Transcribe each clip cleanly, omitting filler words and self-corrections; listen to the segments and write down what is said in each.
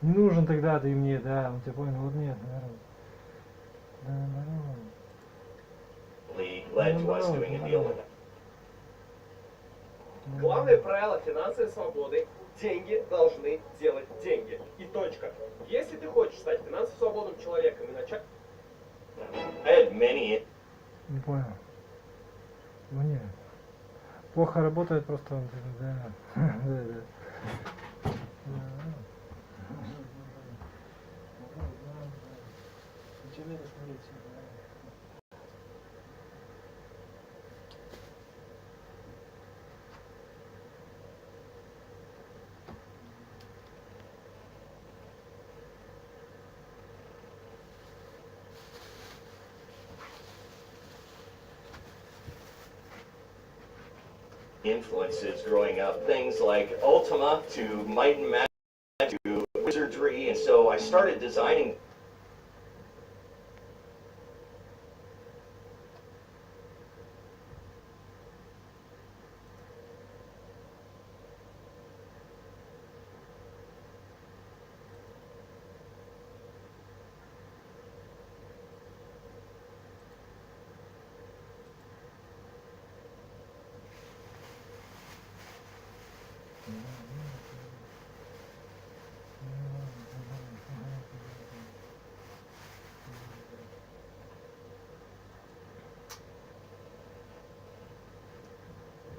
Не нужен тогда ты мне, да, он тебя понял, вот нет, наоборот. Да, наоборот. Главное правило финансовой свободы – деньги должны делать деньги. И точка. Если ты хочешь стать финансово свободным человеком и начать... Не понял. Ну нет. Плохо работает просто он, да. Да. Influences growing up, things like Ultima to Might and Magic to Wizardry, and so I started designing.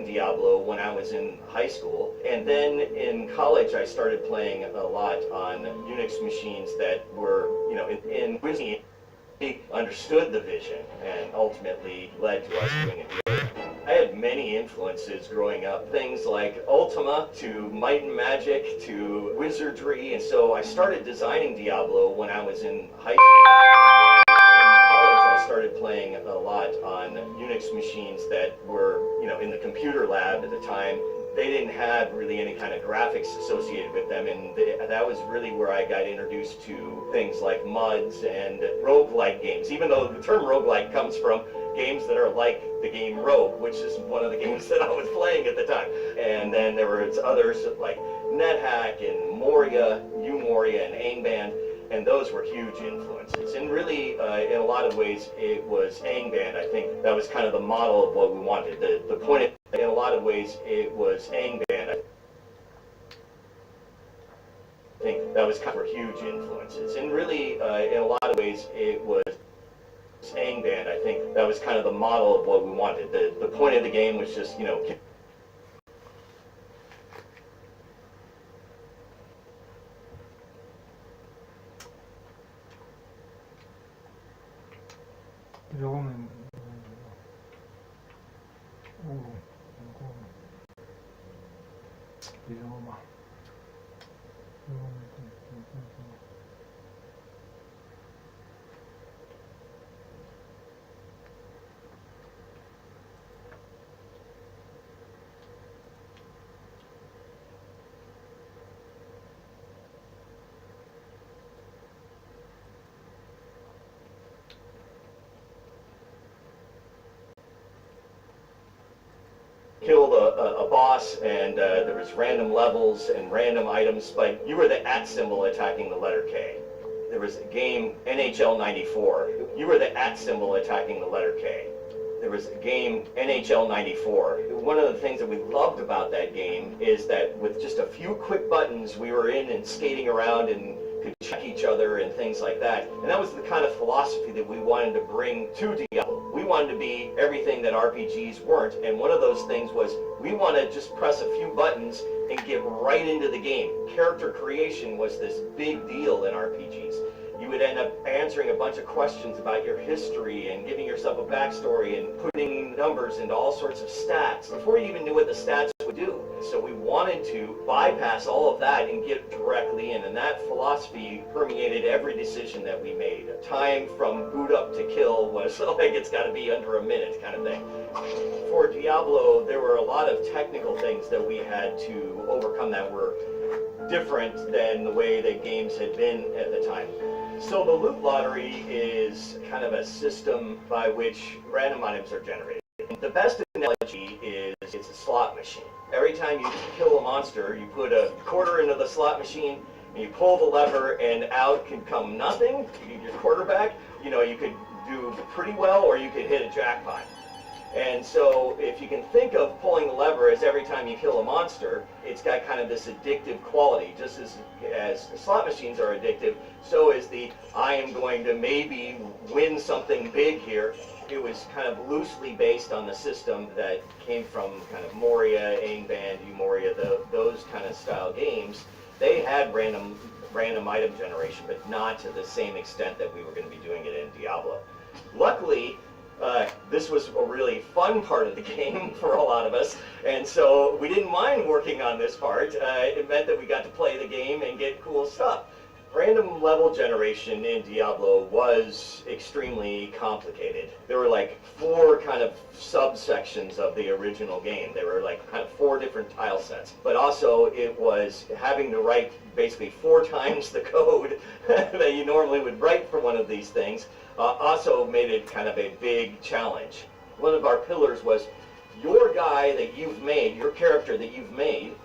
Diablo when I was in high school, and then in college I started playing a lot on Unix machines that were, you know, in GUBAEV understood the vision and ultimately led to us doing a deal. I had many influences growing up, things like Ultima to Might and Magic to Wizardry, and so I started designing Diablo when I was in high school. I started playing a lot on Unix machines that were, you know, in the computer lab at the time. They didn't have really any kind of graphics associated with them, and that was really where I got introduced to things like MUDs and roguelike games, even though the term roguelike comes from games that are like the game Rogue, which is one of the games that I was playing at the time. And then there were others like NetHack and Moria, Umoria, and Angband. And those were huge influences. And really, in a lot of ways, it was Angband. I think that was kind of the model of what we wanted. The point, in a lot of ways, it was Angband. I think that was kind of huge influences. And really, in a lot of ways, it was Angband. I think that was kind of the model of what we wanted. The point of the game was just, you know, Переломный. Перелома. killed a boss, and there was random levels and random items, but you were the @ symbol attacking the letter K. There was a game, NHL 94. You were the @ symbol attacking the letter K. There was a game, NHL 94. One of the things that we loved about that game is that with just a few quick buttons, we were in and skating around and could check each other and things like that. And that was the kind of philosophy that we wanted to bring to Diablo. We wanted to be everything that RPGs weren't, and one of those things was we want to just press a few buttons and get right into the game. Character creation was this big deal in RPGs. You would end up answering a bunch of questions about your history and giving yourself a backstory and putting numbers into all sorts of stats before you even knew what the stats would do. So we wanted to bypass all of that and get directly in, and that philosophy permeated every decision that we made. Time from boot up to kill was like it's got to be under a minute kind of thing. For Diablo, there were a lot of technical things that we had to overcome that were different than the way that games had been at the time. So the loot lottery is kind of a system by which random items are generated. The best analogy is it's a slot machine. Every time you kill a monster, you put a quarter into the slot machine, and you pull the lever and out can come nothing. Your quarterback, you know, you could do pretty well or you could hit a jackpot. And so if you can think of pulling the lever as every time you kill a monster, it's got kind of this addictive quality. Just as slot machines are addictive, so is the I am going to maybe win something big here. It was kind of loosely based on the system that came from kind of Moria, Angband, Umoria, those kind of style games. They had random item generation, but not to the same extent that we were going to be doing it in Diablo. Luckily, this was a really fun part of the game for a lot of us, and so we didn't mind working on this part. It meant that we got to play the game and get cool stuff. Random level generation in Diablo was extremely complicated. There were like 4 kind of subsections of the original game. There were like kind of 4 different tile sets. But also it was having to write basically 4 times the code that you normally would write for one of these things. Also made it kind of a big challenge. One of our pillars was your guy that you've made, your character that you've made,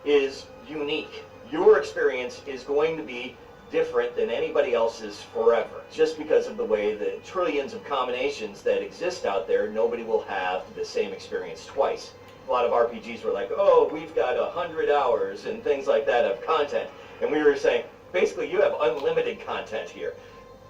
is unique. Your experience is going to be different than anybody else's forever. Just because of the way the trillions of combinations that exist out there, nobody will have the same experience twice. A lot of RPGs were like, oh, we've got 100 hours and things like that of content. And we were saying, basically, you have unlimited content here.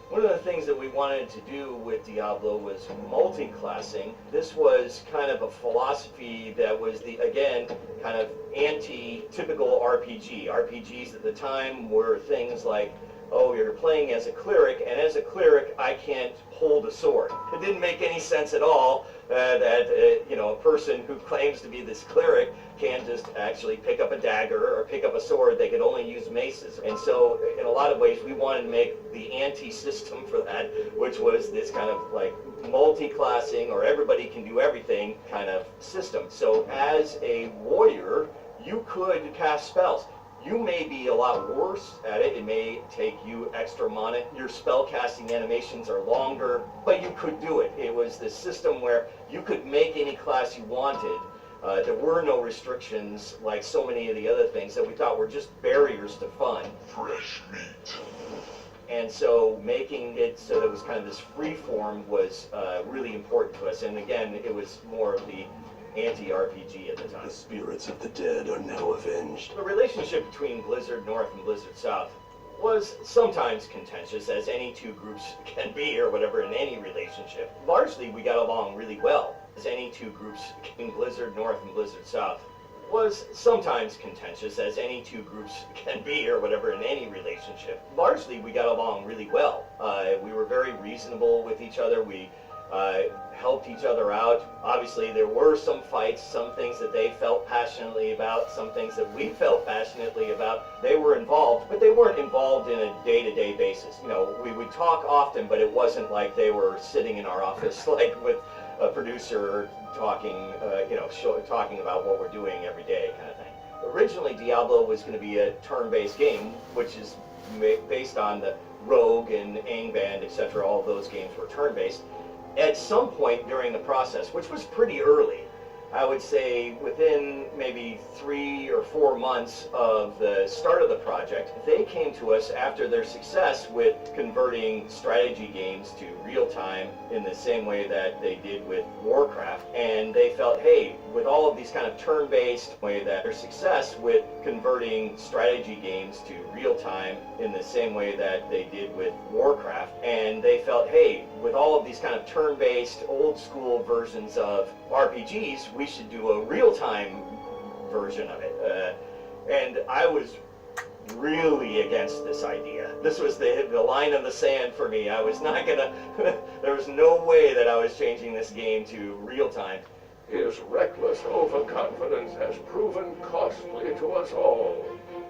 One of the things that we wanted to do with Diablo was multi-classing. This was kind of a philosophy that was, again, kind of anti-typical RPG. RPGs at the time were things like, oh, you're playing as a cleric, and as a cleric, I can't hold a sword. It didn't make any sense at all that you know, a person who claims to be this cleric can't just actually pick up a dagger or pick up a sword. They could only use maces. And so in a lot of ways we wanted to make the anti-system for that, which was this kind of like multi-classing or everybody can do everything kind of system. So as a warrior, you could cast spells. You may be a lot worse at it. It may take you extra mana. Your spell casting animations are longer, but you could do it. It was this system where you could make any class you wanted. There were no restrictions like so many of the other things that we thought were just barriers to fun. Fresh meat. And so making it so that it was kind of this free form was really important to us. And again, it was more of the anti-RPG at the time. The spirits of the dead are now avenged. The relationship between Blizzard North and Blizzard South was sometimes contentious, as any 2 groups can be, or whatever, in any relationship. Largely, we got along really well, as any 2 groups in Blizzard North and Blizzard South was sometimes contentious, as any 2 groups can be, or whatever, in any relationship. Largely, we got along really well. We were very reasonable with each other. We helped each other out. Obviously, there were some fights, some things that they felt passionately about, some things that we felt passionately about. They were involved, but they weren't involved in a day-to-day basis. You know, we would talk often, but it wasn't like they were sitting in our office like with a producer talking, you know, talking about what we're doing every day kind of thing. Originally, Diablo was going to be a turn-based game, which is based on the Rogue and Angband, etc. All of those games were turn-based. At some point during the process, which was pretty early, I would say within maybe 3 or 4 months of the start of the project, they came to us after their success with converting strategy games to real-time in the same way that they did with Warcraft. And they felt, hey, with all of these kind of turn-based way that their success with converting strategy games to real-time in the same way that they did with Warcraft. And they felt, hey, with all of these kind of turn-based old-school versions of RPGs, we should do a real-time version of it. And I was really against this idea. This was the line in the sand for me. I was not gonna, there was no way that I was changing this game to real-time. His reckless overconfidence has proven costly to us all.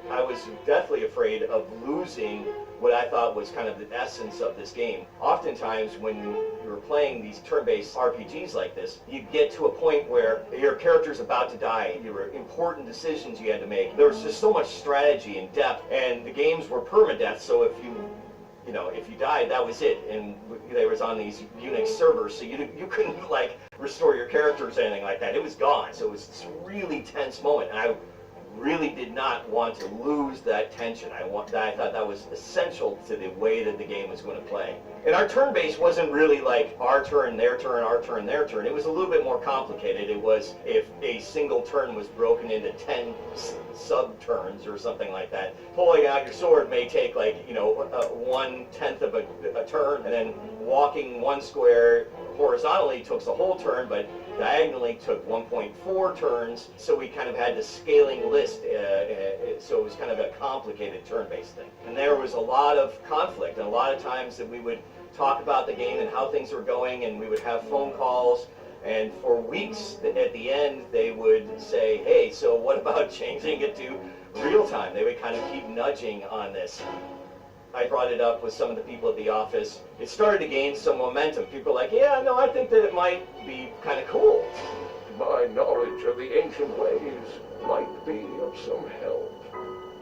I was deathly afraid of losing what I thought was kind of the essence of this game. Oftentimes when you're playing these turn-based RPGs like this, you get to a point where your character's about to die. There were important decisions you had to make. There was just so much strategy and depth, and the games were permadeath, so if you died, that was it. And they was on these Unix servers, so you couldn't like restore your characters or anything like that. It was gone. So it was this really tense moment. And I really did not want to lose that tension. I thought that was essential to the way that the game was going to play. And our turn base wasn't really like our turn, their turn, our turn, their turn. It was a little bit more complicated. It was if a single turn was broken into 10 sub-turns or something like that. Pulling out your sword may take like, 1/10 of a turn, and then walking one square horizontally took the whole turn, but diagonally took 1.4 turns, so we kind of had the scaling list, so it was kind of a complicated turn-based thing. And there was a lot of conflict, and a lot of times that we would talk about the game and how things were going, and we would have phone calls, and for weeks at the end they would say, hey, so what about changing it to real time? They would kind of keep nudging on this. I brought it up with some of the people at the office. It started to gain some momentum. People were like, yeah, no, I think that it might be kind of cool. My knowledge of the ancient ways might be of some help.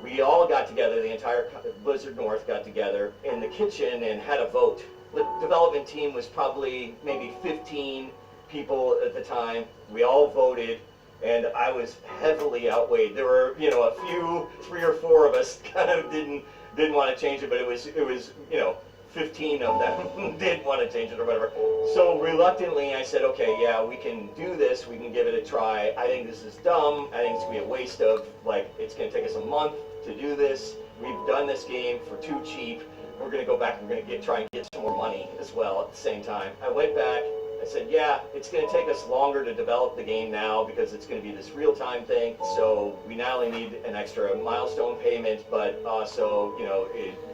We all got together, the entire Blizzard North got together in the kitchen and had a vote. The development team was probably maybe 15 people at the time. We all voted, and I was heavily outweighed. There were, a few, 3 or 4 of us kind of didn't want to change it, but it was 15 of them did want to change it or whatever. So reluctantly I said, okay, yeah, we can do this, we can give it a try. I think this is dumb. I think it's going to be a waste of, it's going to take us a month to do this. We've done this game for too cheap. We're going to go back and we're going to try and get some more money as well at the same time. I went back. I said, yeah, it's going to take us longer to develop the game now because it's going to be this real-time thing. So we not only need an extra milestone payment, but also,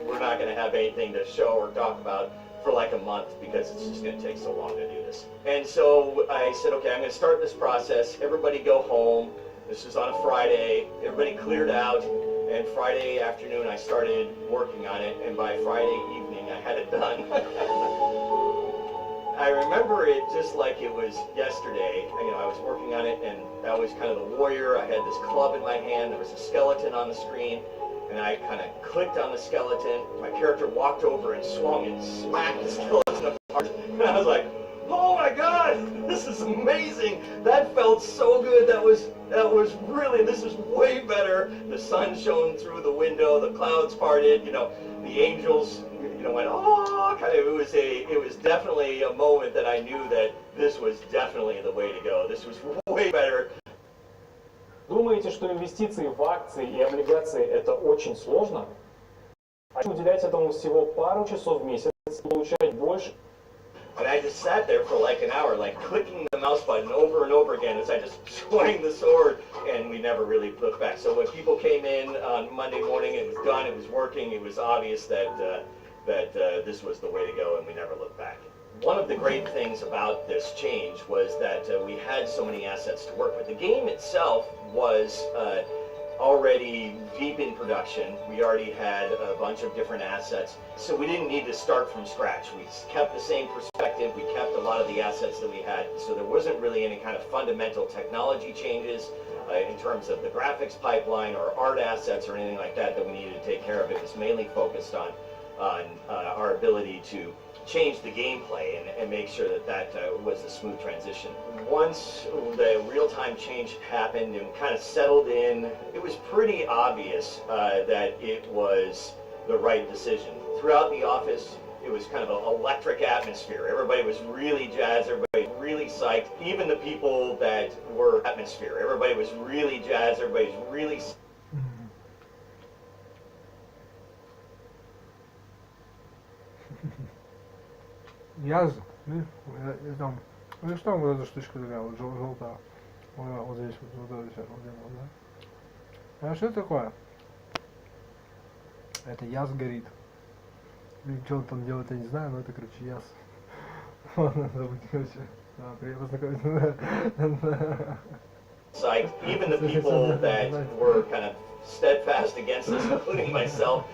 we're not going to have anything to show or talk about for like a month because it's just going to take so long to do this. And so I said, okay, I'm going to start this process. Everybody go home. This was on a Friday. Everybody cleared out. And Friday afternoon, I started working on it. And by Friday evening, I had it done. I remember it just like it was yesterday. I was working on it, and I was kind of the warrior. I had this club in my hand. There was a skeleton on the screen, and I kind of clicked on the skeleton. My character walked over and swung and smacked the skeleton apart. And I was like, oh my God, this is amazing. That felt so good. That was really, this is way better. The sun shone through the window, the clouds parted, the angels went, oh, kind of, it was definitely a moment that I knew that this was definitely the way to go. This was way better. Думаете, что инвестиции в акции и облигации это очень сложно? А уделять этому всего пару часов в месяц и получать больше? And I just sat there for like an hour, clicking the mouse button over and over again as I just swung the sword, and we never really looked back. So when people came in on Monday morning, it was done, it was working, it was obvious that this was the way to go, and we never looked back. One of the great things about this change was that we had so many assets to work with. The game itself was already deep in production. We already had a bunch of different assets, so we didn't need to start from scratch. We kept the same perspective. We kept a lot of the assets that we had, so there wasn't really any kind of fundamental technology changes in terms of the graphics pipeline or art assets or anything like that we needed to take care of. It was mainly focused on our ability to change the gameplay and make sure that was a smooth transition. Once the real-time change happened and kind of settled in, it was pretty obvious that it was the right decision. Throughout the office, it was kind of an electric atmosphere. Everybody was really jazzed, everybody was really psyched. Even the people that were atmosphere, everybody was really jazzed, everybody was really Яз, видишь, там вот эта штучка такая, вот желтая. Вот здесь, вот здесь, вот да. А что это такое? Это яз горит. Или что он там делает, я не знаю, но это, короче, яз. Ладно, забудь, короче. Приятно познакомиться. Psyched. Even the people that were kind of steadfast against this, including myself,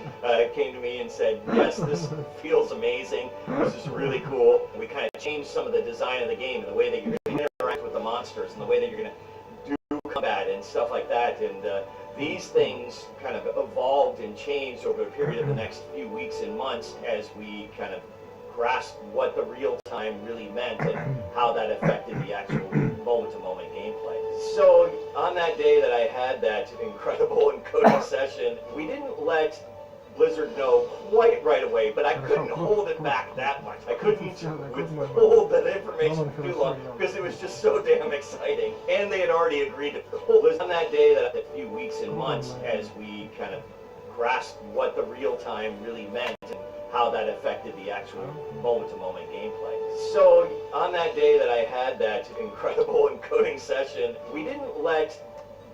came to me and said, yes, this feels amazing, this is really cool. We kind of changed some of the design of the game and the way that you're going to interact with the monsters and the way that you're going to do combat and stuff like that. And these things kind of evolved and changed over a period of the next few weeks and months as we kind of grasped what the real time really meant and how that affected the actual moment-to-moment gameplay. So on that day that I had that incredible encoding session, we didn't let Blizzard know quite right away, but I couldn't hold it back that much. I couldn't withhold that information for too long because it was just so damn exciting. And they had already agreed to hold us on that day, that a few weeks and months, as we kind of grasped what the real time really meant and how that affected the actual moment-to-moment gameplay. So on that day that I had that incredible encoding session, we didn't let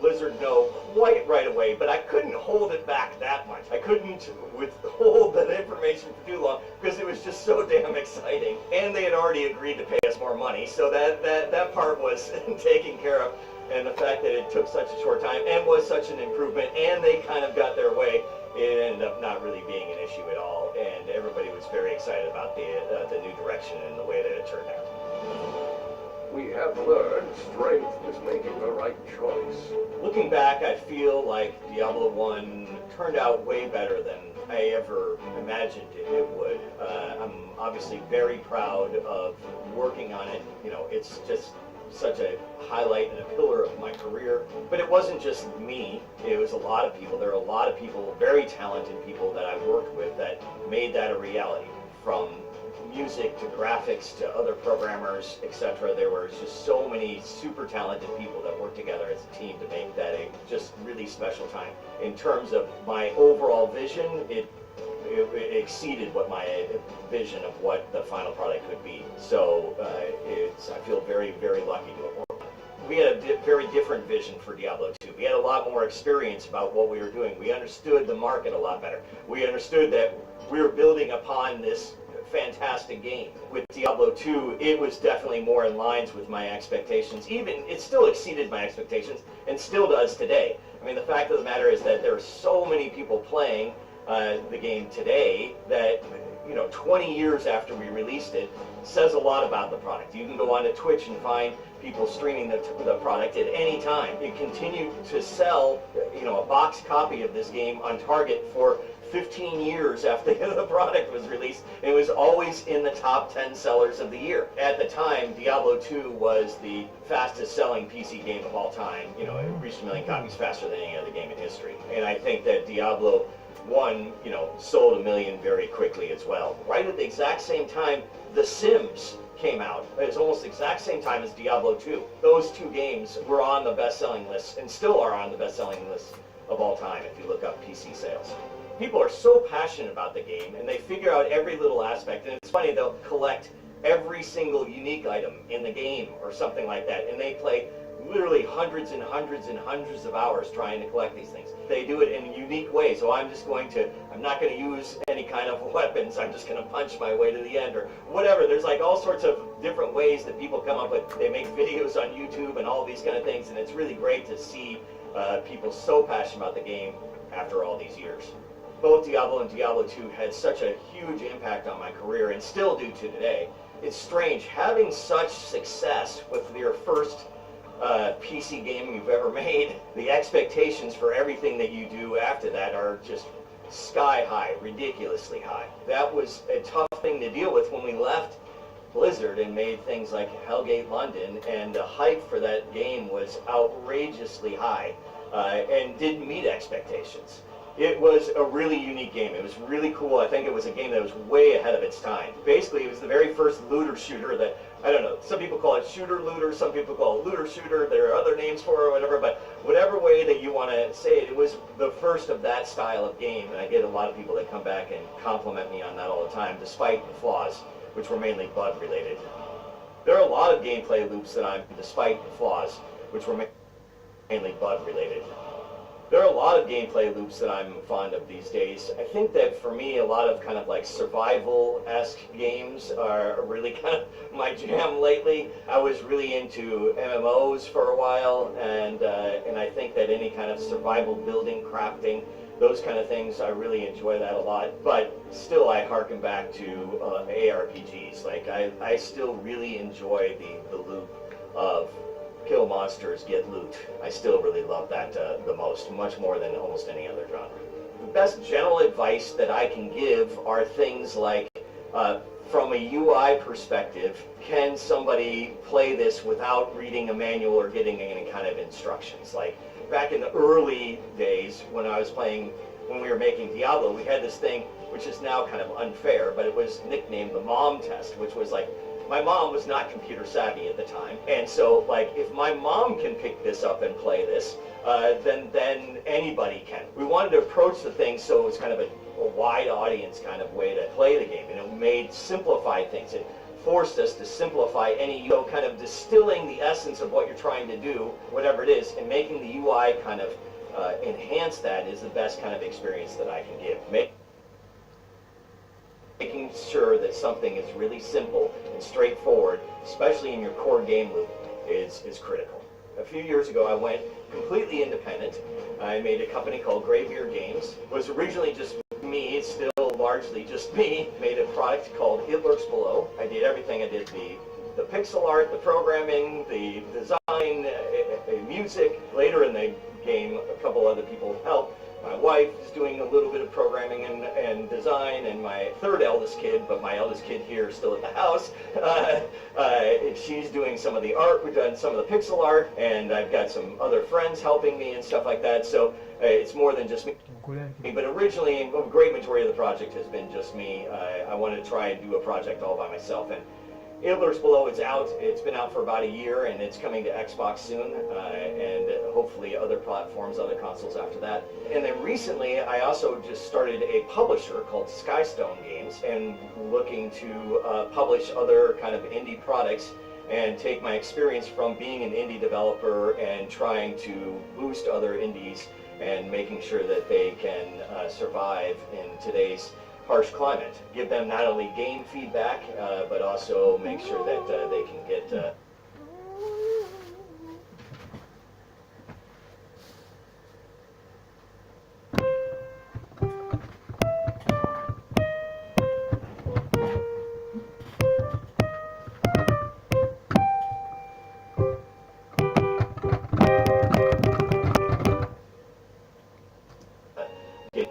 Blizzard know quite right away, but I couldn't hold it back that much. I couldn't withhold that information for too long because it was just so damn exciting. And they had already agreed to pay us more money, so that part was taken care of. And the fact that it took such a short time and was such an improvement, and they kind of got their way, it ended up not really being an issue at all. And everybody was very excited about the new direction and the way that it turned out. We have learned strength is making the right choice. Looking back, I feel like Diablo 1 turned out way better than I ever imagined it would. I'm obviously very proud of working on it. You know, it's just such a highlight and a pillar of my career. But it wasn't just me. It was a lot of people. There are a lot of people, very talented people that I worked with that made that a reality. From music to graphics to other programmers, etc. There were just so many super talented people that worked together as a team to make that a just really special time. In terms of my overall vision, it exceeded what my vision of what the final product could be. So I feel very, very lucky to have worked. We had a very different vision for Diablo 2. We had a lot more experience about what we were doing. We understood the market a lot better. We understood that we were building upon this fantastic game. With Diablo 2, it was definitely more in lines with my expectations. Even, it still exceeded my expectations, and still does today. I mean, the fact of the matter is that there are so many people playing the game today that, you know, 20 years after we released it, says a lot about the product. You can go onto Twitch and find people streaming the product at any time. It continued to sell, you know, a box copy of this game on Target for 15 years after the product was released. It was always in the top 10 sellers of the year. At the time, Diablo 2 was the fastest selling PC game of all time. You know, it reached 1 million copies faster than any other game in history. And I think that Diablo 1, you know, sold 1 million very quickly as well. Right at the exact same time, The Sims came out. It was almost the exact same time as Diablo 2. Those two games were on the best-selling list, and still are on the best-selling list of all time if you look up PC sales. People are so passionate about the game, and they figure out every little aspect, and it's funny, they'll collect every single unique item in the game or something like that, and they play literally hundreds and hundreds and hundreds of hours trying to collect these things. They do it in a unique way, so I'm not going to use any kind of weapons, I'm just going to punch my way to the end, or whatever. There's like all sorts of different ways that people come up with. They make videos on YouTube and all these kind of things, and it's really great to see people so passionate about the game after all these years. Both Diablo and Diablo 2 had such a huge impact on my career, and still do to today. It's strange, having such success with your first PC game you've ever made, the expectations for everything that you do after that are just sky high, ridiculously high. That was a tough thing to deal with when we left Blizzard and made things like Hellgate London, and the hype for that game was outrageously high and didn't meet expectations. It was a really unique game. It was really cool. I think it was a game that was way ahead of its time. Basically, it was the very first looter shooter that, I don't know, some people call it shooter looter, some people call it looter shooter, there are other names for it or whatever, but whatever way that you want to say it, it was the first of that style of game, and I get a lot of people that come back and compliment me on that all the time, despite the flaws, which were mainly bug related. There are a lot of gameplay loops that despite the flaws, which were mainly bug related. There are a lot of gameplay loops that I'm fond of these days. I think that for me, a lot of kind of like survival-esque games are really kind of my jam lately. I was really into MMOs for a while, and I think that any kind of survival building, crafting, those kind of things, I really enjoy that a lot. But still, I harken back to ARPGs. Like I still really enjoy the loop of kill monsters, get loot. I still really love that the most, much more than almost any other genre. The best general advice that I can give are things like from a UI perspective, can somebody play this without reading a manual or getting any kind of instructions? Like back in the early days when I was playing, when we were making Diablo, we had this thing which is now kind of unfair, but it was nicknamed the mom test, which was like, my mom was not computer savvy at the time, and so like if my mom can pick this up and play this, then anybody can. We wanted to approach the thing so it was kind of a wide audience kind of way to play the game, and it made simplified things. It forced us to simplify any, kind of distilling the essence of what you're trying to do, whatever it is, and making the UI kind of enhance that is the best kind of experience that I can give. Making sure that something is really simple and straightforward, especially in your core game loop, is critical. A few years ago, I went completely independent. I made a company called Graveyard Games. It was originally just me, still largely just me. Made a product called It Lurks Below. I did everything. I did the pixel art, the programming, the design, music. Later in the game, a couple other people helped. My wife is doing a little bit of programming and design, and my third eldest kid, but my eldest kid here is still at the house, she's doing some of the art. We've done some of the pixel art, and I've got some other friends helping me and stuff like that, so it's more than just me. But originally, a great majority of the project has been just me. I wanted to try and do a project all by myself, and It Lurks Below is out. It's been out for about a year, and it's coming to Xbox soon, and hopefully other platforms, other consoles after that. And then recently, I also just started a publisher called Skystone Games, and looking to publish other kind of indie products and take my experience from being an indie developer and trying to boost other indies and making sure that they can survive in today's harsh climate. Give them not only game feedback, but also make sure that they can get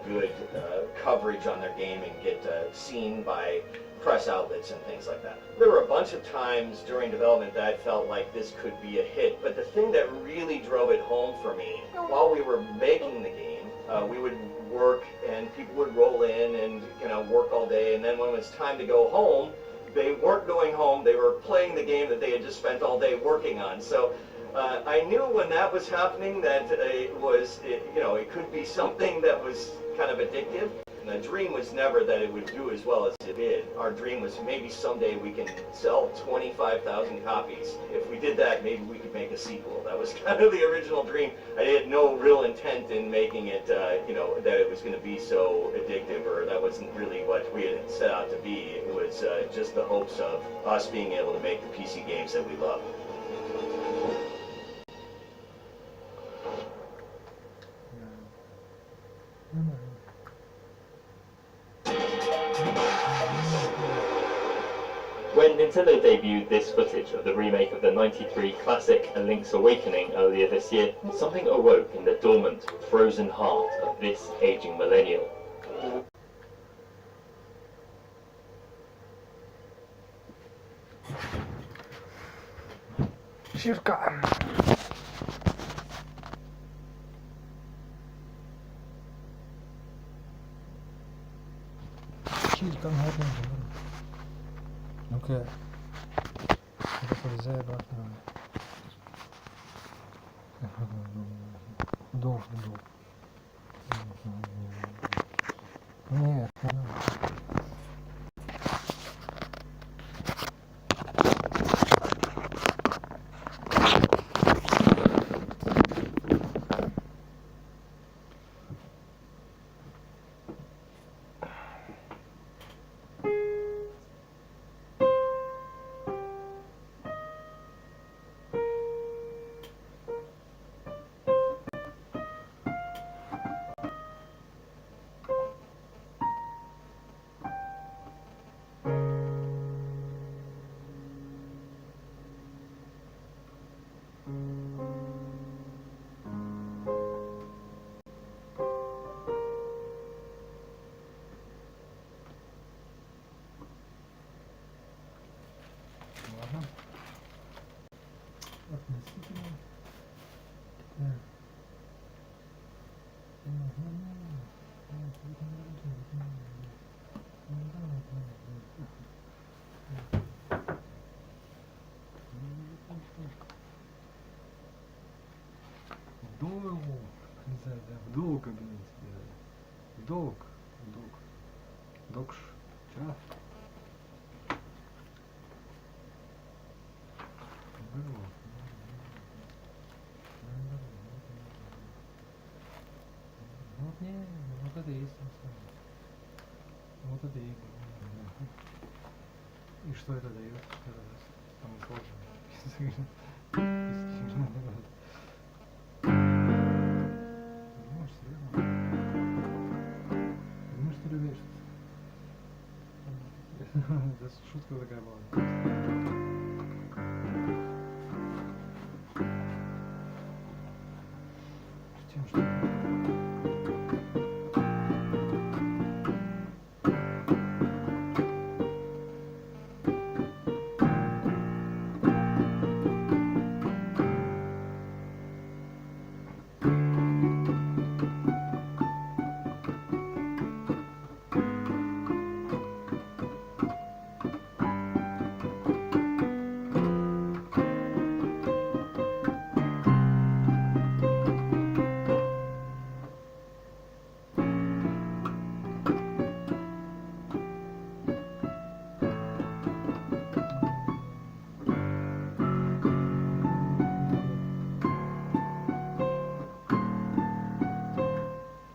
good coverage on their game and get seen by press outlets and things like that. There were a bunch of times during development that I felt like this could be a hit, but the thing that really drove it home for me, while we were making the game, we would work and people would roll in and work all day, and then when it was time to go home, they weren't going home, they were playing the game that they had just spent all day working on. So I knew when that was happening that it could be something that was kind of addictive. And the dream was never that it would do as well as it did. Our dream was maybe someday we can sell 25,000 copies. If we did that, maybe we could make a sequel. That was kind of the original dream. I had no real intent in making it, that it was going to be so addictive, or that wasn't really what we had set out to be. It was just the hopes of us being able to make the PC games that we love. When Nintendo debuted this footage of the remake of the '93 classic A Link's Awakening earlier this year, something awoke in the dormant, frozen heart of this aging millennial. Circa. Circa гарно. Ну-ка. Это полезай обратно. Должен был. Нет, Долг, не знаю, да, в долг кабинете, в долг, докш, час. Вот не, вот это и есть на самом деле. Вот это и было. И что это дает? Что это даст? Самое сложное. Ну, серьезно. Думаешь, ты любишь? Это шутка такая была. Тем, что...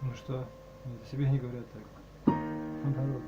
Ну что, это себе не говорят так. Наоборот,